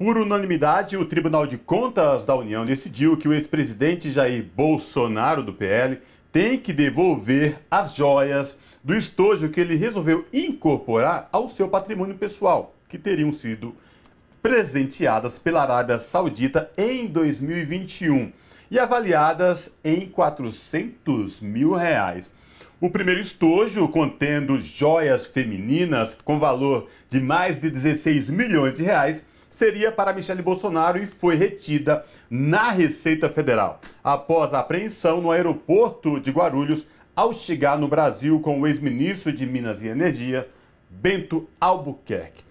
Por unanimidade, o Tribunal de Contas da União decidiu que o ex-presidente Jair Bolsonaro, do PL, tem que devolver as joias do estojo que ele resolveu incorporar ao seu patrimônio pessoal, que teriam sido presenteadas pela Arábia Saudita em 2021 e avaliadas em R$ 400 mil. O primeiro estojo, contendo joias femininas com valor de mais de 16 milhões de reais, seria para Michele Bolsonaro e foi retida na Receita Federal, após a apreensão no aeroporto de Guarulhos, ao chegar no Brasil com o ex-ministro de Minas e Energia, Bento Albuquerque.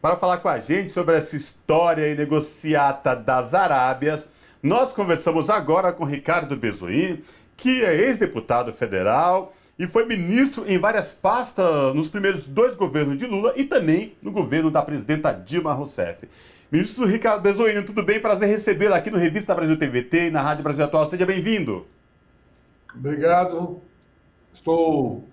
Para falar com a gente sobre essa história negociata das Arábias, nós conversamos agora com Ricardo Bezoin, que é ex-deputado federal e foi ministro em várias pastas nos primeiros 2 governos de Lula e também no governo da presidenta Dilma Rousseff. Ministro Ricardo Bezoin, tudo bem? Prazer recebê-lo aqui no Revista Brasil TVT e na Rádio Brasil Atual. Seja bem-vindo. Obrigado. Estou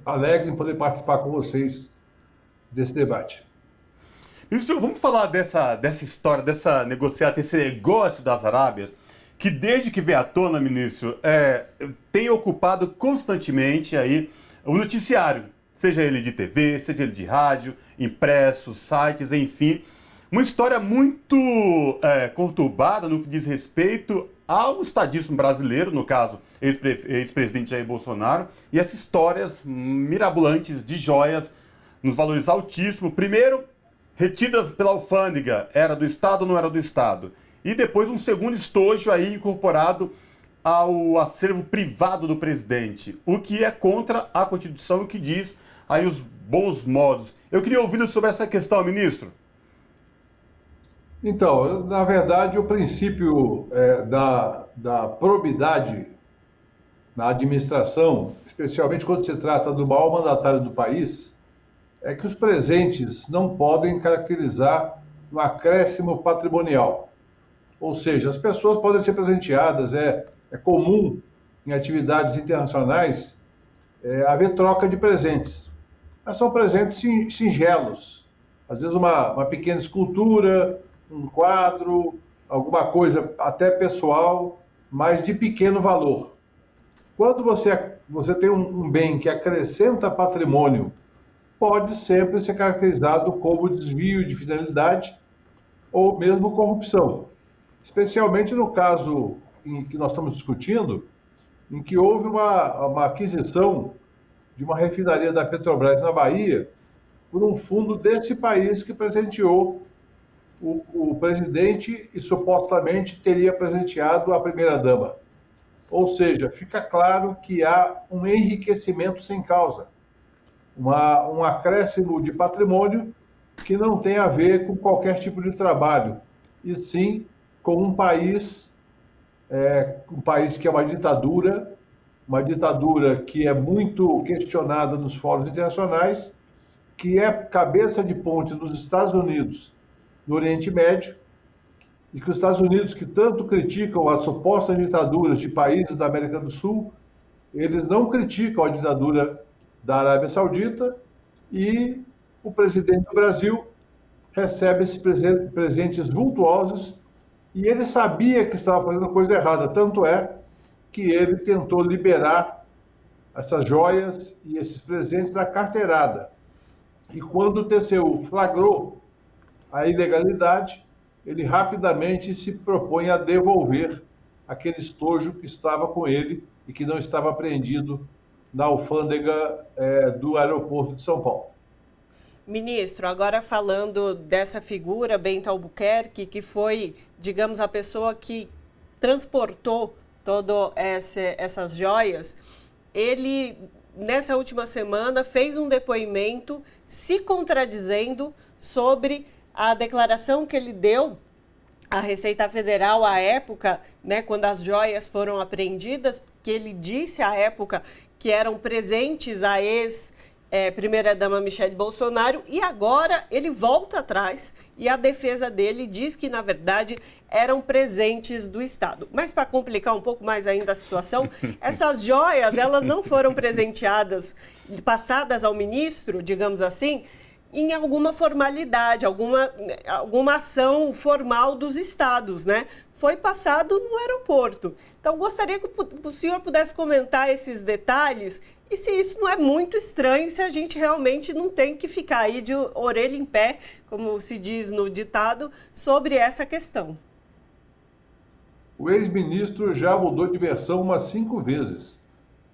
alegre em poder participar com vocês desse debate. Ministro, vamos falar dessa história, dessa negociata, esse negócio das Arábias, que desde que veio à tona, ministro, tem ocupado constantemente aí o noticiário, seja ele de TV, seja ele de rádio, impressos, sites, enfim. Uma história muito conturbada no que diz respeito ao estadismo brasileiro, no caso, ex-presidente Jair Bolsonaro, e essas histórias mirabolantes de joias nos valores altíssimos. Primeiro, retidas pela alfândega, era do Estado ou não era do Estado? E depois um segundo estojo aí incorporado ao acervo privado do presidente, o que é contra a Constituição, o que diz aí os bons modos. Eu queria ouvi-lo sobre essa questão, ministro. Então, na verdade, o princípio da probidade na administração, especialmente quando se trata do maior mandatário do país, é que os presentes não podem caracterizar um acréscimo patrimonial. Ou seja, as pessoas podem ser presenteadas, é comum em atividades internacionais haver troca de presentes. Mas são presentes singelos. Às vezes uma pequena escultura, um quadro, alguma coisa até pessoal, mas de pequeno valor. Quando você tem um bem que acrescenta patrimônio, pode sempre ser caracterizado como desvio de finalidade ou mesmo corrupção. Especialmente no caso em que nós estamos discutindo, em que houve uma aquisição de uma refinaria da Petrobras na Bahia por um fundo desse país que presenteou o presidente e supostamente teria presenteado a primeira-dama. Ou seja, fica claro que há um enriquecimento sem causa, um acréscimo de patrimônio que não tem a ver com qualquer tipo de trabalho, e sim com um país que é uma ditadura que é muito questionada nos fóruns internacionais, que é cabeça de ponte dos Estados Unidos no Oriente Médio, e que os Estados Unidos, que tanto criticam as supostas ditaduras de países da América do Sul, eles não criticam a ditadura da Arábia Saudita, e o presidente do Brasil recebe esses presentes vultuosos, e ele sabia que estava fazendo coisa errada, tanto é que ele tentou liberar essas joias e esses presentes da carteirada. E quando o TCU flagrou a ilegalidade, ele rapidamente se propõe a devolver aquele estojo que estava com ele e que não estava apreendido na alfândega do aeroporto de São Paulo. Ministro, agora falando dessa figura, Bento Albuquerque, que foi, digamos, a pessoa que transportou todas essas joias, ele, nessa última semana, fez um depoimento se contradizendo sobre a declaração que ele deu à Receita Federal à época, né, quando as joias foram apreendidas, que ele disse à época que eram presentes à ex-primeira-dama Michele Bolsonaro, e agora ele volta atrás e a defesa dele diz que, na verdade, eram presentes do Estado. Mas para complicar um pouco mais ainda a situação, essas joias, elas não foram presenteadas, passadas ao ministro, digamos assim, em alguma formalidade, alguma ação formal dos estados, né? Foi passado no aeroporto. Então, gostaria que o senhor pudesse comentar esses detalhes e se isso não é muito estranho, se a gente realmente não tem que ficar aí de orelha em pé, como se diz no ditado, sobre essa questão. O ex-ministro já mudou de versão umas 5 vezes.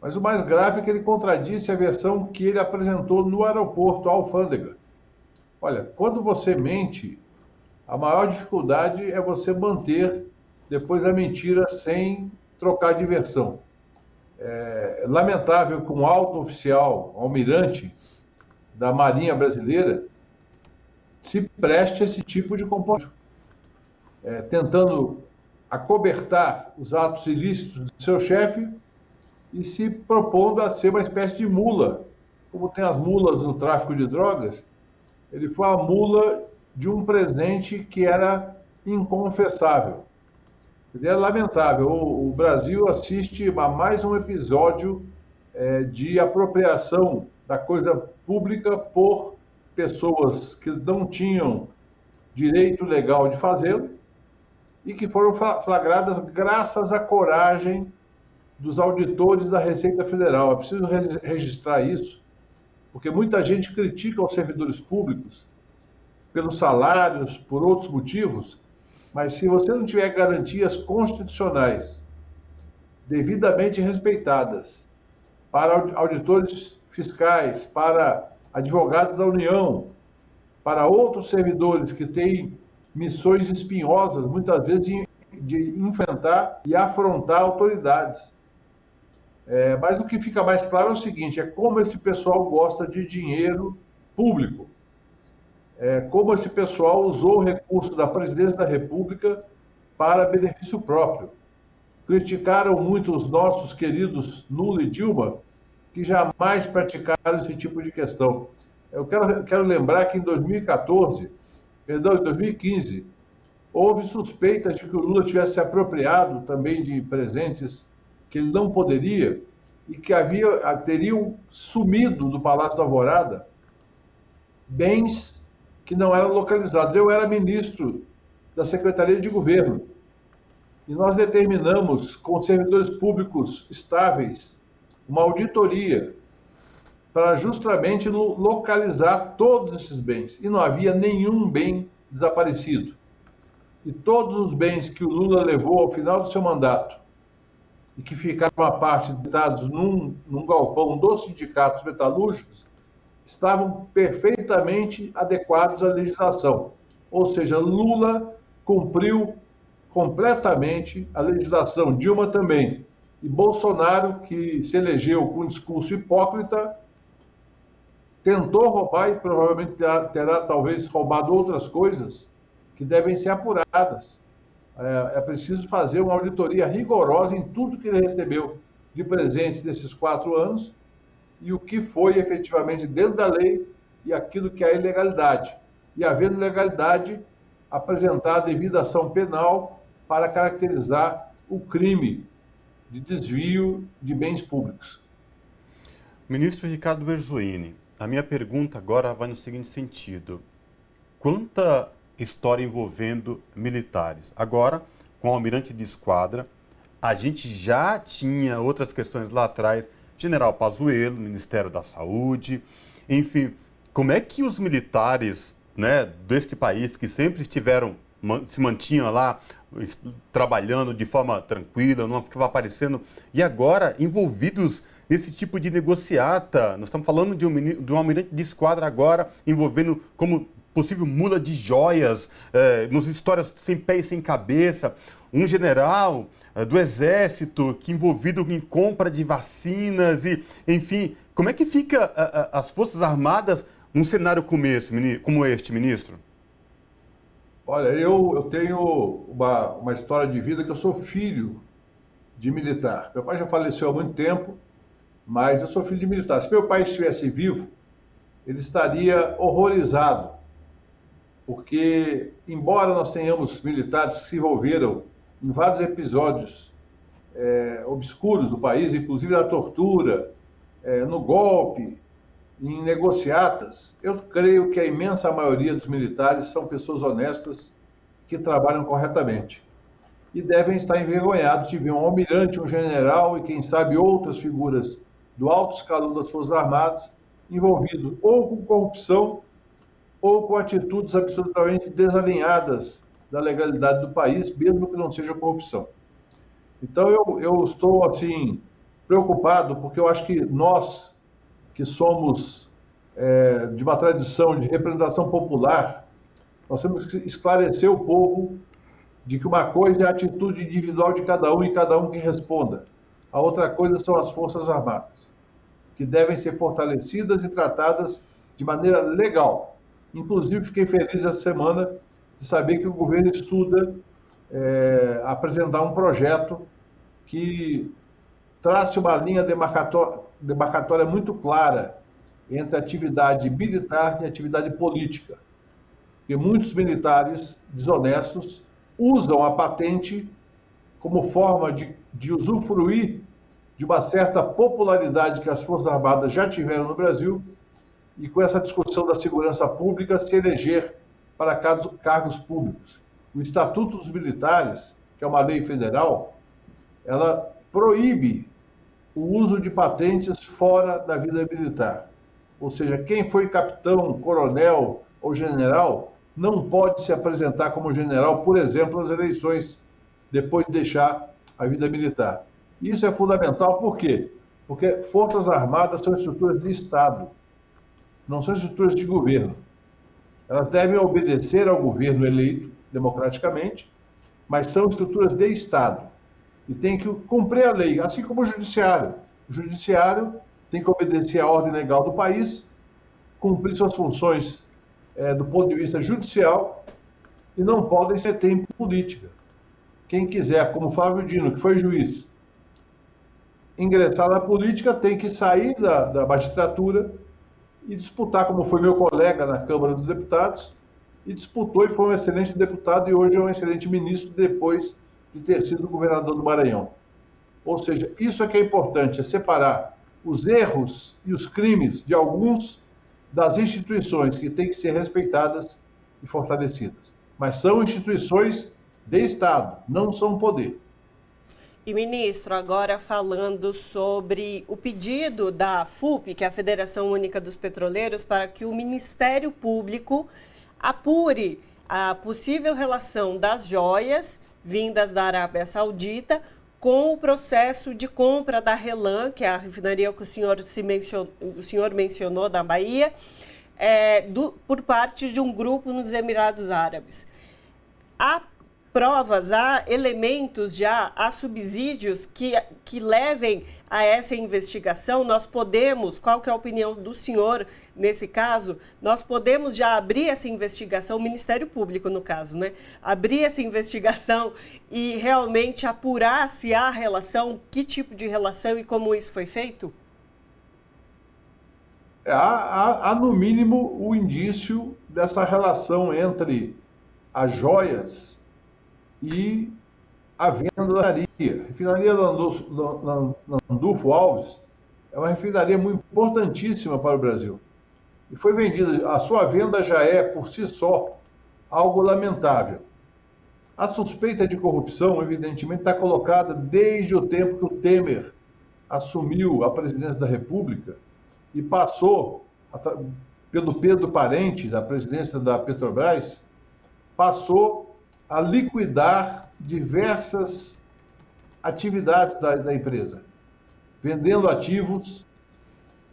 Mas o mais grave é que ele contradisse a versão que ele apresentou no aeroporto, a alfândega. Olha, quando você mente, a maior dificuldade é você manter depois a mentira sem trocar de versão. É lamentável que um alto oficial, almirante da Marinha Brasileira, se preste a esse tipo de comportamento, tentando acobertar os atos ilícitos do seu chefe e se propondo a ser uma espécie de mula. Como tem as mulas no tráfico de drogas, ele foi a mula de um presente que era inconfessável. É lamentável. O Brasil assiste a mais um episódio de apropriação da coisa pública por pessoas que não tinham direito legal de fazê-lo e que foram flagradas graças à coragem dos auditores da Receita Federal. É preciso registrar isso, porque muita gente critica os servidores públicos pelos salários, por outros motivos, mas se você não tiver garantias constitucionais devidamente respeitadas para auditores fiscais, para advogados da União, para outros servidores que têm missões espinhosas, muitas vezes de enfrentar e afrontar autoridades. Mas o que fica mais claro é o seguinte, é como esse pessoal gosta de dinheiro público. Como esse pessoal usou o recurso da Presidência da República para benefício próprio. Criticaram muito os nossos queridos Lula e Dilma, que jamais praticaram esse tipo de questão. Eu quero lembrar que em 2015, houve suspeitas de que o Lula tivesse se apropriado também de presentes que ele não poderia e que teriam sumido do Palácio da Alvorada bens que não eram localizados. Eu era ministro da Secretaria de Governo e nós determinamos, com servidores públicos estáveis, uma auditoria para justamente localizar todos esses bens. E não havia nenhum bem desaparecido. E todos os bens que o Lula levou ao final do seu mandato e que ficaram à parte dados num galpão dos sindicatos metalúrgicos, estavam perfeitamente adequados à legislação. Ou seja, Lula cumpriu completamente a legislação, Dilma também. E Bolsonaro, que se elegeu com um discurso hipócrita, tentou roubar e provavelmente terá talvez roubado outras coisas que devem ser apuradas. É preciso fazer uma auditoria rigorosa em tudo que ele recebeu de presente nesses 4 anos e o que foi efetivamente dentro da lei e aquilo que é ilegalidade. E, havendo ilegalidade, apresentar a devida ação penal para caracterizar o crime de desvio de bens públicos. Ministro Ricardo Berzoini, a minha pergunta agora vai no seguinte sentido. Quanta história envolvendo militares? Agora, com o almirante de esquadra, a gente já tinha outras questões lá atrás, General Pazuello, Ministério da Saúde, enfim, como é que os militares, né, deste país que sempre se mantinham lá trabalhando de forma tranquila, não ficava aparecendo, e agora envolvidos nesse tipo de negociata? Nós estamos falando de um almirante de esquadra agora envolvendo como possível mula de joias, nos histórias sem pé e sem cabeça, um general do Exército que envolvido em compra de vacinas e, enfim, como é que fica as Forças Armadas num cenário como este, ministro? Olha, eu tenho uma história de vida que eu sou filho de militar. Meu pai já faleceu há muito tempo, mas eu sou filho de militar. Se meu pai estivesse vivo, ele estaria horrorizado, porque, embora nós tenhamos militares que se envolveram em vários episódios obscuros do país, inclusive na tortura, no golpe, em negociatas, eu creio que a imensa maioria dos militares são pessoas honestas que trabalham corretamente e devem estar envergonhados de ver um almirante, um general e, quem sabe, outras figuras do alto escalão das Forças Armadas envolvidos ou com corrupção ou com atitudes absolutamente desalinhadas da legalidade do país, mesmo que não seja corrupção. Então, eu estou, assim, preocupado, porque eu acho que nós, que somos de uma tradição de representação popular, nós temos que esclarecer o povo de que uma coisa é a atitude individual de cada um e cada um que responda. A outra coisa são as Forças Armadas, que devem ser fortalecidas e tratadas de maneira legal. Inclusive, fiquei feliz essa semana de saber que o governo estuda apresentar um projeto que trace uma linha demarcatória muito clara entre atividade militar e atividade política. Porque muitos militares desonestos usam a patente como forma de usufruir de uma certa popularidade que as Forças Armadas já tiveram no Brasil e, com essa discussão da segurança pública, se eleger para cargos públicos. O Estatuto dos Militares, que é uma lei federal, ela proíbe o uso de patentes fora da vida militar. Ou seja, quem foi capitão, coronel ou general não pode se apresentar como general, por exemplo, nas eleições, depois de deixar a vida militar. Isso é fundamental, por quê? Porque Forças Armadas são estruturas de Estado, não são estruturas de governo. Elas devem obedecer ao governo eleito democraticamente, mas são estruturas de Estado e tem que cumprir a lei, assim como o Judiciário. O Judiciário tem que obedecer à ordem legal do país, cumprir suas funções do ponto de vista judicial e não podem se meter em política. Quem quiser, como Flávio Dino, que foi juiz, ingressar na política, tem que sair da magistratura e disputar, como foi meu colega na Câmara dos Deputados, e disputou e foi um excelente deputado e hoje é um excelente ministro depois de ter sido governador do Maranhão. Ou seja, isso é que é importante, é separar os erros e os crimes de alguns das instituições que têm que ser respeitadas e fortalecidas. Mas são instituições de Estado, não são poder. E, ministro, agora falando sobre o pedido da FUP, que é a Federação Única dos Petroleiros, para que o Ministério Público apure a possível relação das joias vindas da Arábia Saudita com o processo de compra da RLAM, que é a refinaria que o senhor mencionou da Bahia, por parte de um grupo nos Emirados Árabes. Há provas, há elementos já, há subsídios que levem a essa investigação? Nós podemos, qual que é a opinião do senhor nesse caso? Nós podemos já abrir essa investigação, o Ministério Público no caso, né? Abrir essa investigação e realmente apurar se há relação, que tipo de relação e como isso foi feito? Há no mínimo o indício dessa relação entre as joias e a venda da refinaria. A refinaria Landulfo Alves é uma refinaria muito importantíssima para o Brasil. E foi vendida, a sua venda já é, por si só, algo lamentável. A suspeita de corrupção, evidentemente, está colocada desde o tempo que o Temer assumiu a presidência da República e passou, pelo Pedro Parente, da presidência da Petrobras, passou a liquidar diversas atividades da empresa, vendendo ativos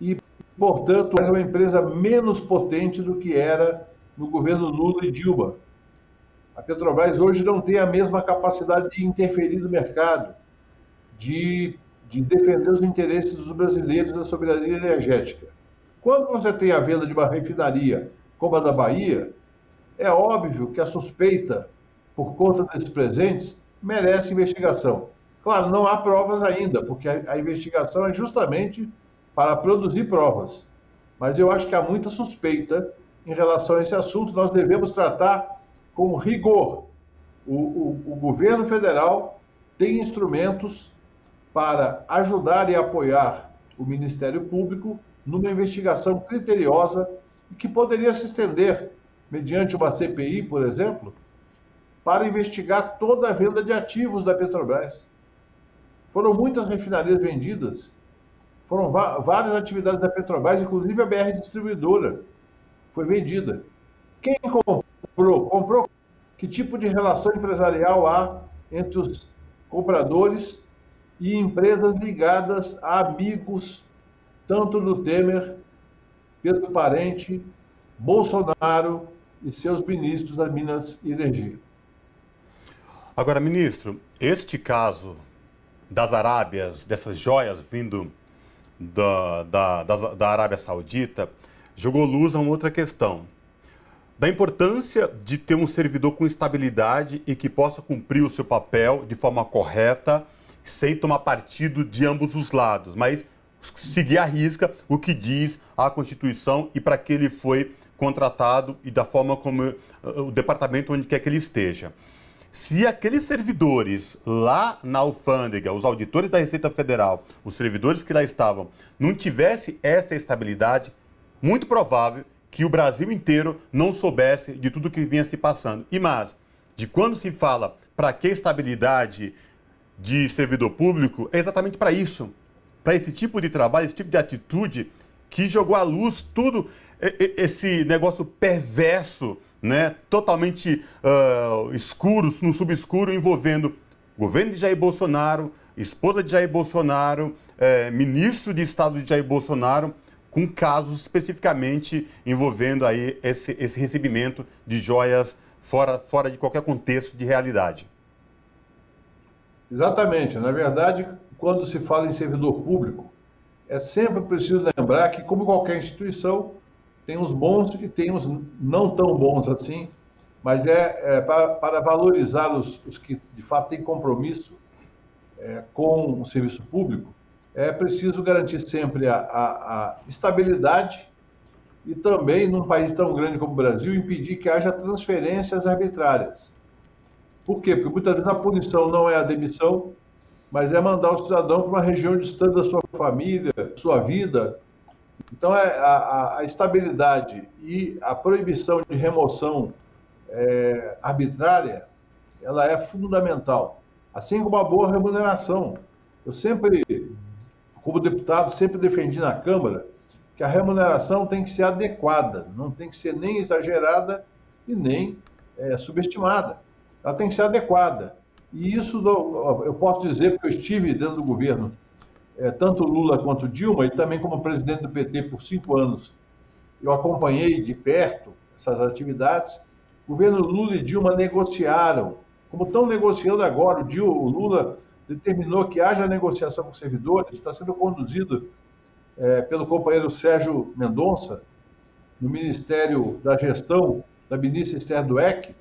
e, portanto, é uma empresa menos potente do que era no governo Lula e Dilma. A Petrobras hoje não tem a mesma capacidade de interferir no mercado, de defender os interesses dos brasileiros da soberania energética. Quando você tem a venda de uma refinaria como a da Bahia, é óbvio que a suspeita por conta desses presentes, merece investigação. Claro, não há provas ainda, porque a investigação é justamente para produzir provas. Mas eu acho que há muita suspeita em relação a esse assunto. Nós devemos tratar com rigor. O governo federal tem instrumentos para ajudar e apoiar o Ministério Público numa investigação criteriosa e que poderia se estender, mediante uma CPI, por exemplo, para investigar toda a venda de ativos da Petrobras. Foram muitas refinarias vendidas, foram várias atividades da Petrobras, inclusive a BR Distribuidora foi vendida. Quem comprou? Comprou? Que tipo de relação empresarial há entre os compradores e empresas ligadas a amigos, tanto do Temer, Pedro Parente, Bolsonaro e seus ministros das Minas e Energia? Agora, ministro, este caso das Arábias, dessas joias vindo da Arábia Saudita, jogou luz a uma outra questão. Da importância de ter um servidor com estabilidade e que possa cumprir o seu papel de forma correta, sem tomar partido de ambos os lados, mas seguir à risca o que diz a Constituição e para que ele foi contratado e da forma como o departamento onde quer que ele esteja. Se aqueles servidores lá na alfândega, os auditores da Receita Federal, os servidores que lá estavam, não tivessem essa estabilidade, muito provável que o Brasil inteiro não soubesse de tudo que vinha se passando. E mais, de quando se fala para que estabilidade de servidor público, é exatamente para isso, para esse tipo de trabalho, esse tipo de atitude que jogou à luz tudo esse negócio perverso, né, totalmente escuro, no subescuro, envolvendo governo de Jair Bolsonaro, esposa de Jair Bolsonaro, ministro de Estado de Jair Bolsonaro, com casos especificamente envolvendo aí esse recebimento de joias fora de qualquer contexto de realidade. Exatamente. Na verdade, quando se fala em servidor público, é sempre preciso lembrar que, como qualquer instituição, tem os bons e tem os não tão bons assim, mas para valorizar os que, de fato, têm compromisso com o serviço público, é preciso garantir sempre a estabilidade e também, num país tão grande como o Brasil, impedir que haja transferências arbitrárias. Por quê? Porque muitas vezes a punição não é a demissão, mas é mandar o cidadão para uma região distante da sua família, sua vida. Então, a estabilidade e a proibição de remoção arbitrária, ela é fundamental. Assim como a boa remuneração. Eu sempre, como deputado, sempre defendi na Câmara que a remuneração tem que ser adequada, não tem que ser nem exagerada e nem subestimada. Ela tem que ser adequada. E isso eu posso dizer, porque eu estive dentro do governo, tanto Lula quanto Dilma, e também como presidente do PT por 5 anos. Eu acompanhei de perto essas atividades. O governo Lula e Dilma negociaram, como estão negociando agora. O Lula determinou que haja negociação com servidores, está sendo conduzido pelo companheiro Sérgio Mendonça, no Ministério da Gestão, da ministra Esther Dweck,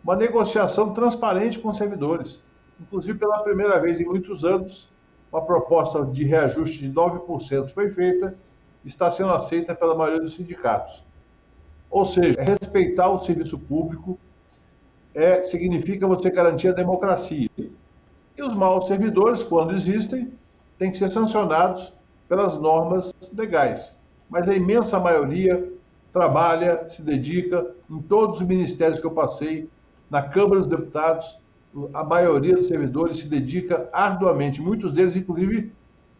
uma negociação transparente com os servidores. Inclusive, pela primeira vez em muitos anos, uma proposta de reajuste de 9% foi feita e está sendo aceita pela maioria dos sindicatos. Ou seja, respeitar o serviço público significa você garantir a democracia. E os maus servidores, quando existem, têm que ser sancionados pelas normas legais. Mas a imensa maioria trabalha, se dedica, em todos os ministérios que eu passei, na Câmara dos Deputados, a maioria dos servidores se dedica arduamente, muitos deles, inclusive,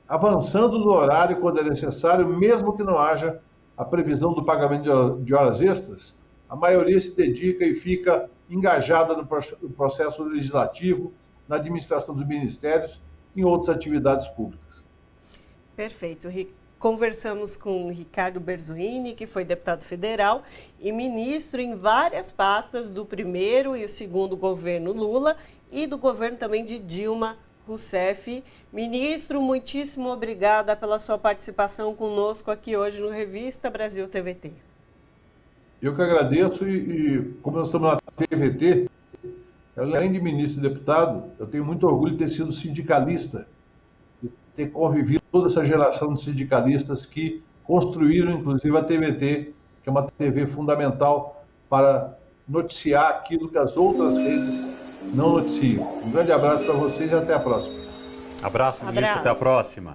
avançando no horário quando é necessário, mesmo que não haja a previsão do pagamento de horas extras, a maioria se dedica e fica engajada no processo legislativo, na administração dos ministérios e em outras atividades públicas. Perfeito. Conversamos com Ricardo Berzoini, que foi deputado federal e ministro em várias pastas do primeiro e o segundo governo Lula e do governo também de Dilma Rousseff. Ministro, muitíssimo obrigada pela sua participação conosco aqui hoje no Revista Brasil TVT. Eu que agradeço e como nós estamos na TVT, além de ministro e deputado, eu tenho muito orgulho de ter sido sindicalista, de ter convivido toda essa geração de sindicalistas que construíram, inclusive, a TVT, que é uma TV fundamental para noticiar aquilo que as outras redes não noticiam. Um grande abraço para vocês e até a próxima. Abraço, ministro. Até a próxima.